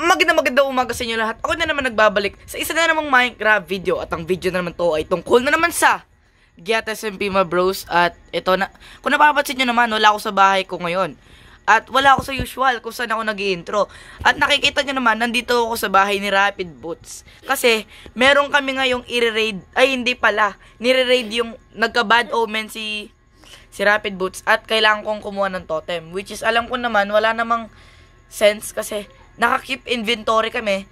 Magandang umaga sa inyo lahat. Ako na naman nagbabalik sa isa na namang Minecraft video. At ang video na naman to ay tungkol na naman sa Get SMP mga bros. At ito na, kung napapansin nyo naman, wala ako sa bahay ko ngayon. At wala ako sa usual kung saan ako nag-i-intro. At nakikita nyo naman, nandito ako sa bahay ni Rapid Boots. Kasi, meron kami ngayong i-raid. Ay, hindi pala. Nire-raid yung nagka-bad omen si Rapid Boots. At kailangan kong kumuha ng totem. Which is, alam ko naman, wala namang sense kasi naka-keep inventory kami.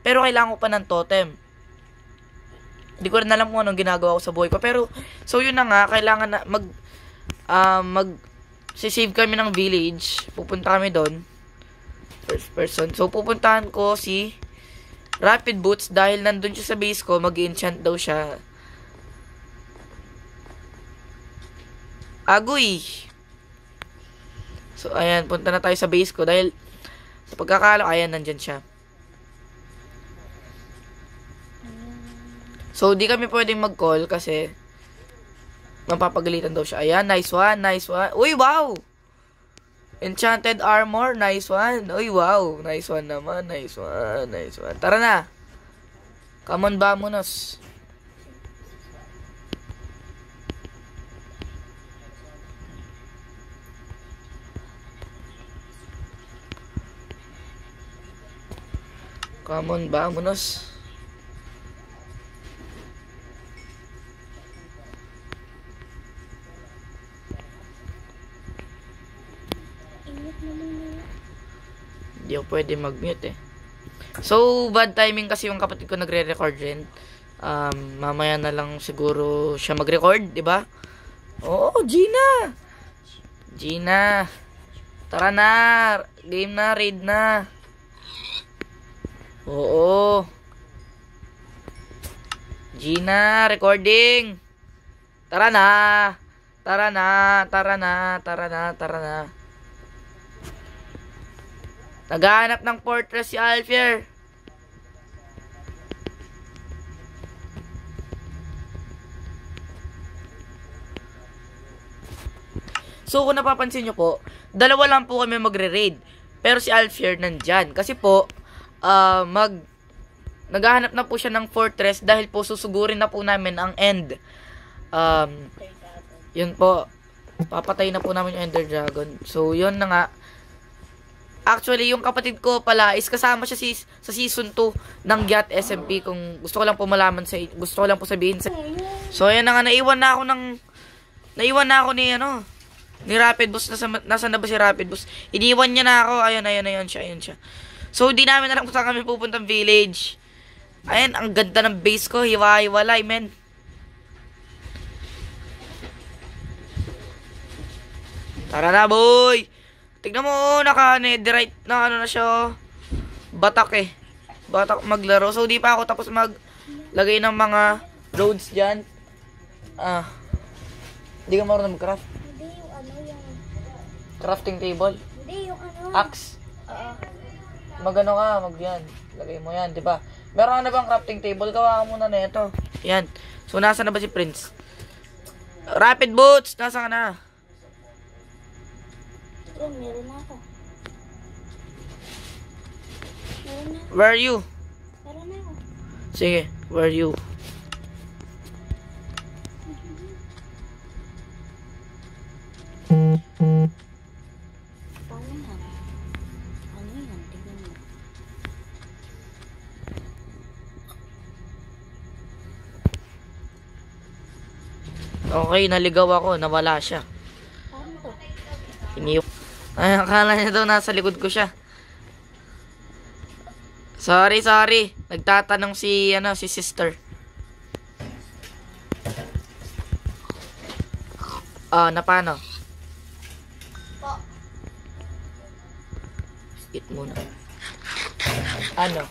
Pero kailangan ko pa ng totem. Hindi ko rin alam kung anong ginagawa ko sa buhay ko. Pero, so yun na nga, kailangan na sisave kami ng village. Pupunta kami doon. First person. So, pupuntahan ko si Rapid Boots dahil nandun siya sa base ko. Mag-enchant daw siya. Agoy! So, ayan. Punta na tayo sa base ko dahil sa pagkakala, ayan, nandyan siya. So, di kami pwedeng mag-call kasi mapapagalitan daw siya. Ayan, nice one, nice one. Uy, wow! Enchanted armor, nice one. Uy, wow, nice one naman, nice one, nice one. Tara na. Come on, vamonos. Come on, vamonos. Hindi ako pwede mag-mute eh. So, bad timing kasi yung kapatid ko nagre-record rin. Mamaya na lang siguro siya mag-record, di ba? Oo, Gina! Gina! Tara na! Game na, raid na! Oo! Gina, recording! Tara na! Tara na! Tara na! Tara na! Tara na! Naghahanap ng fortress si Alfier. So, kung napapansin nyo po, dalawa lang po kami magre-raid. Pero si Alfier nandyan. Kasi po, naghahanap na po siya ng fortress dahil po susugurin na po namin ang end. Yun po. Papatay na po namin yung Ender Dragon. So, yun na nga. Actually, yung kapatid ko pala is kasama siya sa season 2 ng Get SMP. Kung gusto ko lang po malaman sa gusto ko lang po sabihin sa. So, ayan na nga, naiwan na ako ni Rapid Boots. Nasaan na ba si Rapid Boots? Iniwan niya na ako. Ayan siya. So, di namin alam kung saan kami pupuntang village. Ayan, ang ganda ng base ko. Hiwa-hiwalay, men. Tara na, boy! Tignan mo, naka-netherite na ano na siya. Batak eh. Batak maglaro. So, di pa ako tapos maglagay ng mga roads dyan. Hindi ka marunong mag-craft? Hindi, yung crafting table? Hindi, yung axe? Magano ka, yan. Lagay mo yan, di ba? Meron ka na bang crafting table? Gawa ka muna na ito. Yan. So, nasa na ba si Prince? Rapid Boots! Nasa ka na? Meron na ako. Where are you? Meron na ako. Sige, where are you? Paano yan? Ano yan? Tingnan mo. Okay, naligaw ako. Nawala siya. Paano to? Ay, akala niya daw nasa likod ko siya. Sorry. Nagtatanong si sister. Na paano? Skip muna. Ano?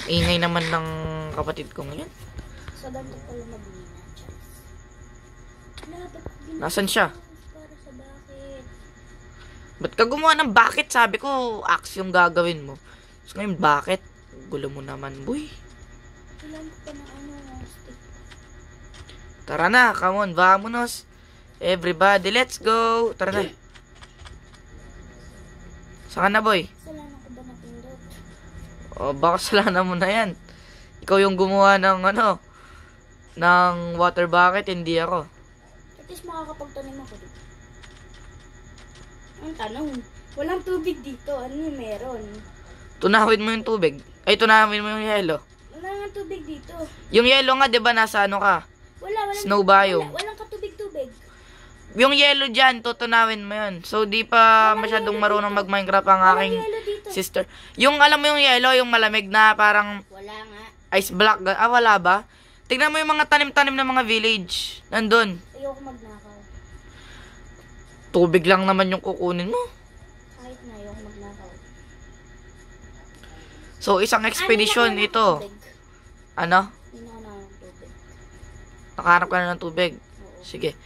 Ingay naman ng kapatid ko ngayon. Sa ganito pala mabina. Nasaan siya? Para sa bakit? Ba't ka gumawa ng bakit? Sabi ko, axe yung gagawin mo. So ngayon, bakit? Gulo mo naman, boy. Kailan pa na stick. Tara na, come on, vamonos. Everybody, let's go. Tara na. Saan na, boy? Kasalanan ko ba napindot? O, baka kasalanan mo na yan. Ikaw yung gumawa ng ng water bucket, hindi ako. At least makakapagtanim ako dito. Ang tanong, walang tubig dito. Ano yung meron? Tunawin mo yung tubig. Ay, tunawin mo yung yelo. Wala nga tubig dito. Yung yelo nga, di ba, nasa ka? Walang Snow biome. Walang katubig-tubig. Yung yelo dyan, tutunawin mo yun. So, di pa masyadong marunong mag-Minecraft ang aking Walang yelo dito. sister. Yung, alam mo yung yelo, yung malamig na parang Wala nga. ice block. Wala ba? Tignan mo yung mga tanim-tanim ng mga village. Nandun. Ayoko magnakaw. Tubig lang naman yung kukunin mo. Kahit na ayoko magnakaw. So, isang expedition ito. Ano? Hindi na ako ng tubig. Nakahanap ka na ng tubig. Oo. Sige.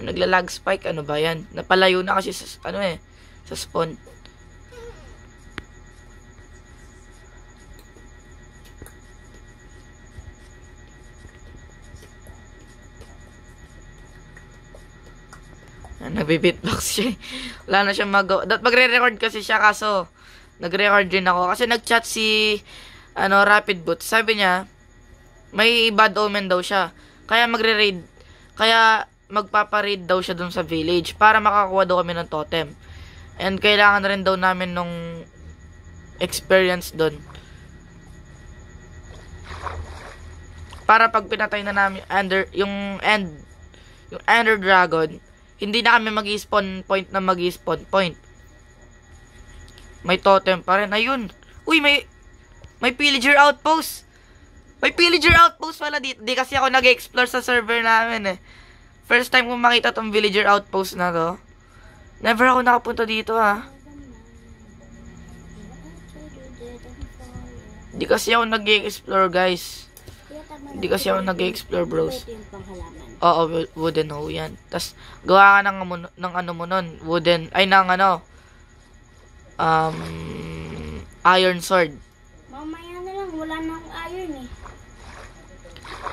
Nagla-lag spike. Ano ba yan? Napalayo na kasi sa, sa spawn. Nagbe-beatbox siya. Wala na siyang magawa. Magre-record kasi siya kaso nagre-record din ako. Kasi nag-chat si Rapid Boot. Sabi niya, may bad omen daw siya. Kaya magre-raid. Kaya magpapa-raid daw siya dun sa village para makakuha daw kami ng totem. And kailangan rin daw namin nung experience dun. Para pag pinatay na namin yung Ender Dragon, hindi na kami mag-spawn point na mag-spawn point. May totem pa rin. Ayun. Uy, may pillager outpost. May pillager outpost pala dito. Di kasi ako nag-explore sa server namin eh. First time kong makita tong villager outpost na to. Never ako nakapunta dito ha. Di kasi ako nag-explore guys. Di kasi ako nag-explore bros. Ito yung panghalaman. Oo, wooden hoe yan. Tapos, gawa ka ng ano mo nun. Wooden, ay ng iron sword. Mamaya na lang, wala na akong iron eh.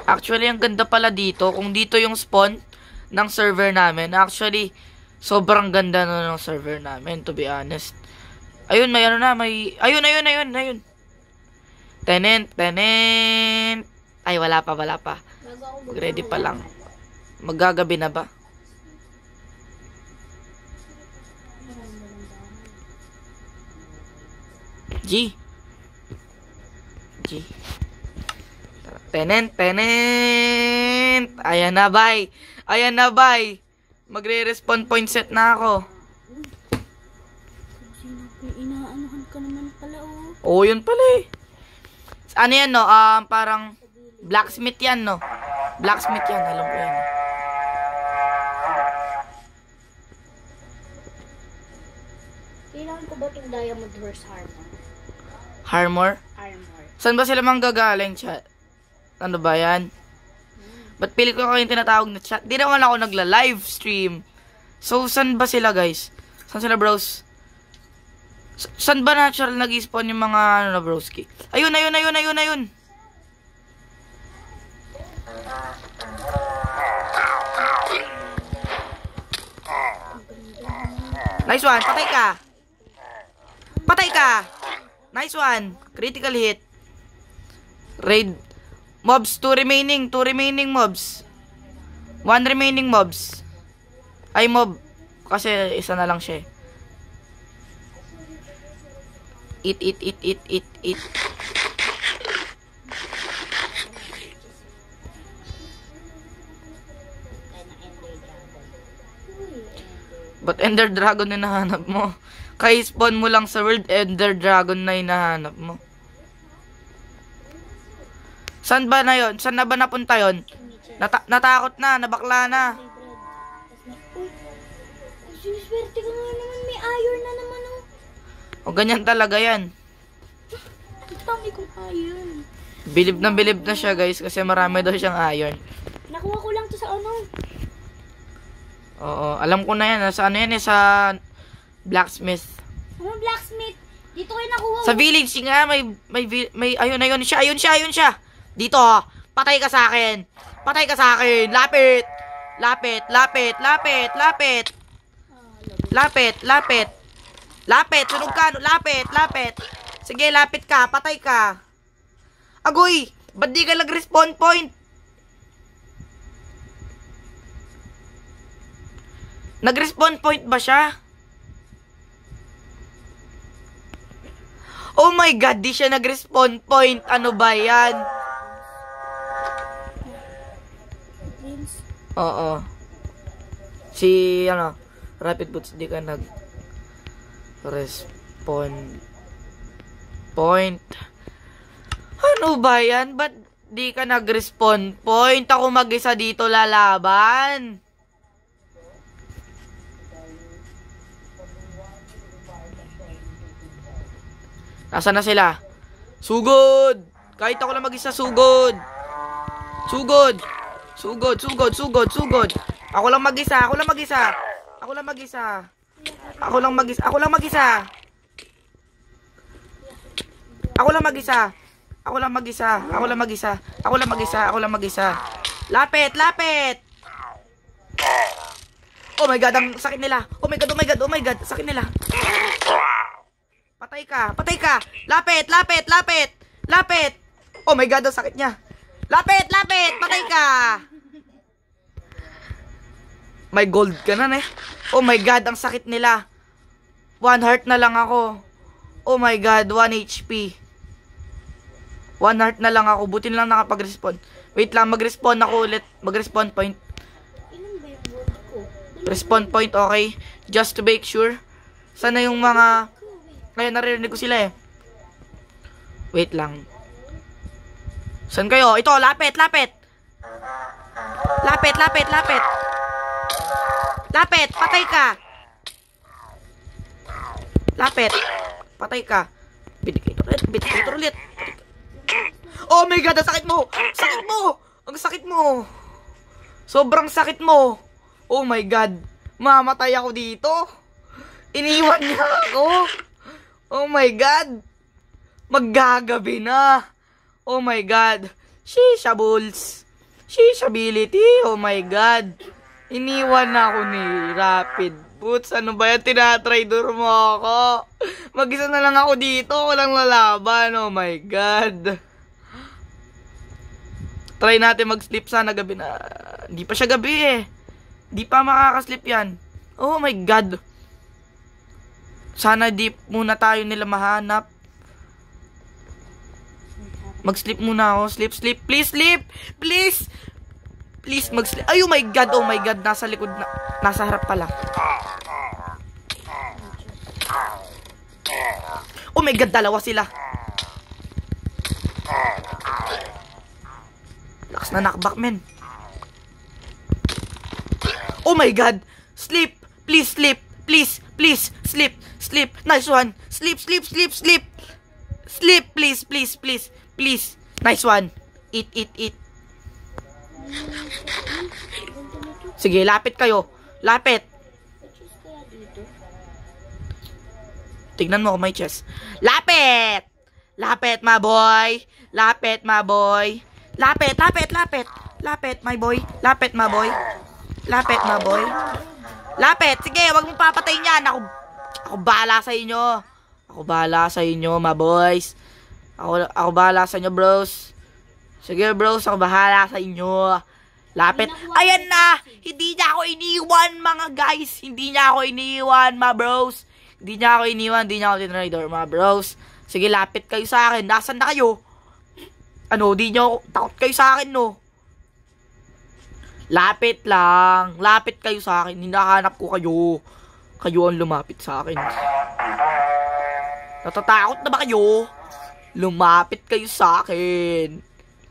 Actually, ang ganda pala dito. Kung dito yung spawn ng server namin. Actually, sobrang ganda na ng server namin, to be honest. Ayun, may Ayun. Tenent. Ay, wala pa. Bago ako Ready pa lang. Maggagabi na ba? G. Tenent. Ayan na, bye. Magre-respawn point set na ako. Inaanuhan ka naman pala oh. Oo, yun pala eh. Ano yan, no? Parang blacksmith yan, no? Blacksmith yan, alam ko yan. Kailangan ko ba itong diamond horse armor? Armor? Saan ba sila manggagaling, chat? Ano ba yan? Ba't pilit ko yung tinatawag na chat? Di naman ako nagla-live stream. So, saan ba sila, guys? Saan sila, bros? Saan ba natural nag-spawn yung mga, broski? Ayun. Nice one, patay ka. Nice one, critical hit. Raid mobs, 2 remaining mobs. 1 remaining mobs. Ay mob kasi isa na lang siya. Eat. But Ender Dragon na hinahanap mo. Kaya spawn mo lang sa world, Ender Dragon na hinahanap mo. Saan ba na yun? Saan na ba napunta yun? Natakot na, nabakla na. Uy, siniswerte ka nga naman, may iron na naman oh. O ganyan talaga yan. Ang dami kong iron. Bilib na siya guys kasi marami daw siyang iron. Nakuha ko lang to sa ano. Oo, alam ko na yan. Sa ano yan eh, sa blacksmith. Ano blacksmith? Dito kayo nakuha. Sa village nga, may ayun siya. Dito, patay ka sa akin. Lapit. Sunog ka, lapit. Sige, lapit ka. Patay ka. Agoy! Ba't di ka nag-respawn point? Nag-respawn point ba siya? Oh my God, di siya nag-respawn point. Ano ba yan? Oo. Si, Rapid Boots, di ka nag-respawn point. Ano ba yan? Ba't di ka nag-respawn point? Ako mag-isa dito lalaban. Nasaan na sila? Sugod! Kahit ako lang mag-isa, sugod! Sugod! Sugod, sugod, sugod, sugod! Ako lang mag-isa, ako lang mag-isa! Ako lang mag-isa! Ako lang mag-isa, ako lang mag-isa! Ako lang mag-isa! Ako lang mag-isa, ako lang mag-isa, ako lang mag-isa, ako lang mag-isa! Lapit, lapit! Oh my God, ang sakit nila! Oh my God, oh my God, oh my God, sakit nila! Patay ka! Patay ka! Lapit! Lapit! Lapit! Lapit! Oh my God, ang sakit niya! Lapit! Lapit! Patay ka! May gold ka na, eh. Oh my God, ang sakit nila. 1 heart na lang ako. Oh my God, 1 HP. 1 heart na lang ako. Buti lang nakapag-respawn. Wait lang, mag-respawn ako ulit. Mag-respawn point. Ilan ba yung gold ko? Respawn point, okay? Just to make sure. Sana yung mga... Ngayon, naririnig ko sila eh. Wait lang. Saan kayo? Ito, lapit, lapit. Lapit, lapit, lapit. Lapit, patay ka. Lapit. Patay ka. Binigay ulit. Oh my God, ang sakit mo. Sakit mo. Ang sakit mo. Sobrang sakit mo. Oh my God. Mamatay ako dito. Iniwan niya ako. Oh my God! Maggagabi na! Oh my God! Shisha bulls! Shishability! Oh my God! Iniwan na ako ni Rapid Boots. Ano ba yan? Tinatraidor mo ako! Mag-isa na lang ako dito. Walang lalaban. Oh my God! Try natin mag-sleep sana gabi na. Hindi pa siya gabi eh. Hindi pa makakaslip yan. Oh my God! Sana di muna tayo nila mahanap. Mag-sleep muna ako. Sleep, sleep. Please, sleep. Please. Please, mag-sleep. Ay, oh my God. Oh my God. Nasa likod na. Nasa harap pala. Oh my God. Dalawa sila. Lakas na knockback, men. Oh my God. Sleep. Please, sleep. Please, please. Sleep. Sleep. Nice one. Sleep, sleep, sleep, sleep. Sleep, please, please, please. Please. Nice one. Eat, eat, eat. Sige, lapit kayo. Lapit. Tignan mo kung may chest. Lapit! Lapit, my boy. Lapit, my boy. Lapit, lapit, lapit. Lapit, my boy. Lapit, my boy. Lapit, my boy. Lapit. Sige, wag mong papatayin yan. Ako bahala sa inyo. Ako bahala sa inyo, my boys. Ako bahala sa inyo, bros. Sige, bros. Ako bahala sa inyo. Lapit. Ayan na. Hindi niya ako iniwan, mga guys. Hindi niya ako iniwan, my bros. Hindi niya ako iniwan. Hindi niya ako tinrider, mga bros. Sige, lapit kayo sa akin. Nasaan na kayo? Ano, di niyo takot kayo sa akin, no? Lapit lang. Lapit kayo sa akin. Hinahanap ko kayo. Kayo ang lumapit sa akin. Natatakot na ba kayo? Lumapit kayo sa akin.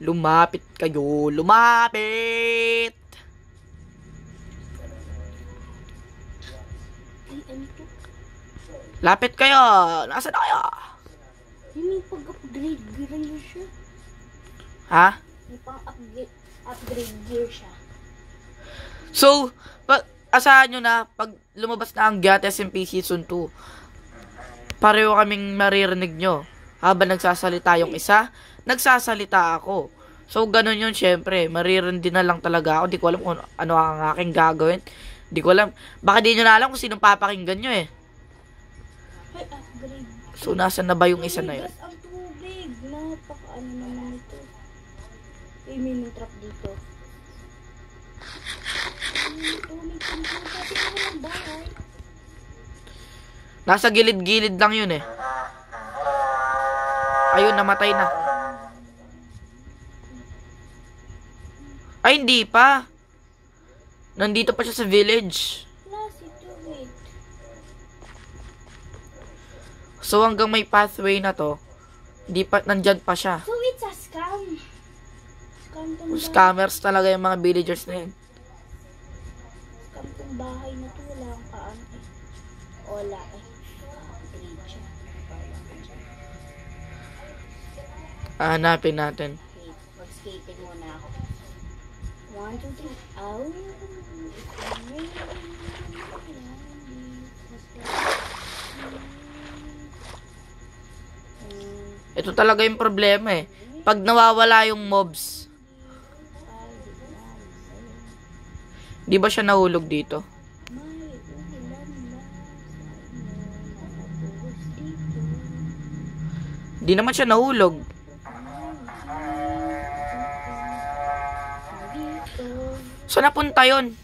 Lumapit kayo. Lumapit. Lapit kayo. Nasaan na kayo? May pag-upgrade gear siya. Ha? May pang-upgrade gear siya. So, asahan nyo na, pag lumabas na ang GAT SMP Season 2, pareho kaming maririnig nyo. Habang nagsasalita yung isa, nagsasalita ako. So, ganun yun, syempre. Maririnig na lang talaga ako. Di ko alam kung ano ang aking gagawin. Di ko alam. Baka di nyo na alam kung sinong papakinggan nyo eh. So, nasan na ba yung isa na yun? Gas ang tubig. Napaka-ano naman ito. May trap dito. Tubig ang tubig. Sabi ko ng bahay. Nasa gilid-gilid lang yun eh. Ayun, namatay na. Ay, hindi pa. Nandito pa siya sa village. Klase to, wait. So, hanggang may pathway na to, hindi pa, nandyan pa siya. So, it's a scam. Scam tong bahay. Scammers talaga yung mga villagers na yun. Scam tong bahay na to. Wala kang kaan eh. Wala eh. Bridge. Hanapin natin. Okay, mag-skating muna ako. 1, 2, 3. Oh. Ito talaga yung problema eh. Pag nawawala yung mobs, di ba siya nahulog dito? Di naman siya nahulog. So, napunta yun.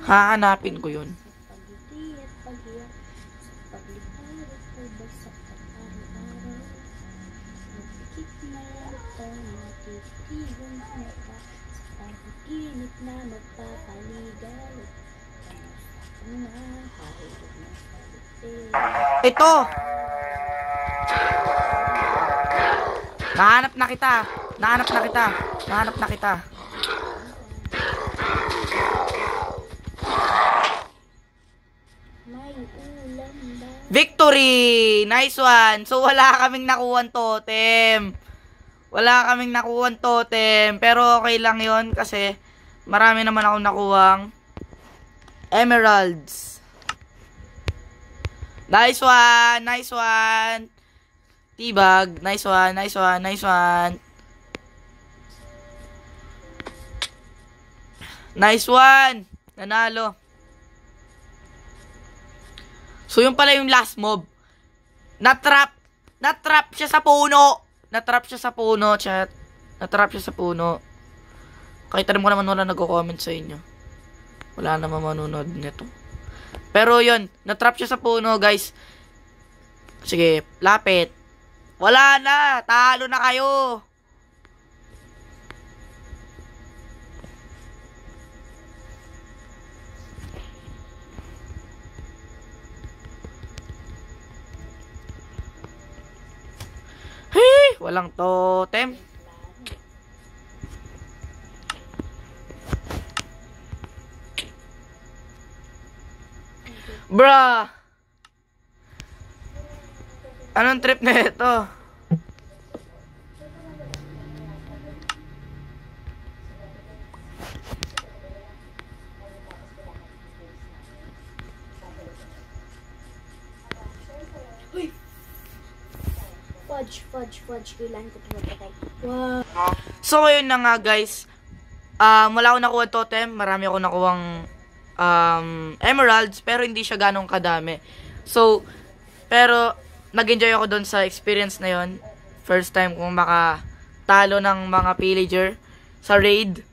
Hahanapin ko yun. Ito! Nahanap na kita! Nahanap na kita! Nahanap na kita! Victory! Nice one! So, wala kaming nakuha totem. Wala kaming nakuha totem. Pero okay lang yon kasi marami naman akong nakuhang emeralds. Nice one! Nice one! Tibag. Nice one, nice one, nice one. Nice one! Nanalo. So, yung pala yung last mob. Natrap! Natrap siya sa puno! Natrap siya sa puno, chat. Natrap siya sa puno. Kahit alam ko naman wala nagko-comment sa inyo. Wala naman manunod nito. Pero yun, natrap siya sa puno, guys. Sige, lapit. Wala na! Talo na kayo! Hey! Walang totem. Bruh! Anong trip na ito? Uy! Fudge. Kailangan ko ito magpatay. Wow. So, ngayon na nga, guys. Wala akong nakuha totem. Marami akong nakuhang emeralds. Pero hindi siya ganong kadami. So, pero nag-enjoy ako doon sa experience na yon. First time kong makatalo ng mga pillager sa raid.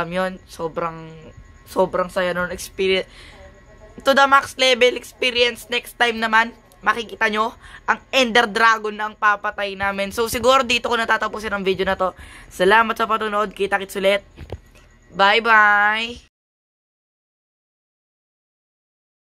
Yun, sobrang saya nun experience. To the max level experience. Next time naman, makikita nyo ang Ender Dragon na ang papatay namin. So, siguro dito ko natatapusin ang video na to. Salamat sa patunood. Kita-kits ulit. Bye-bye!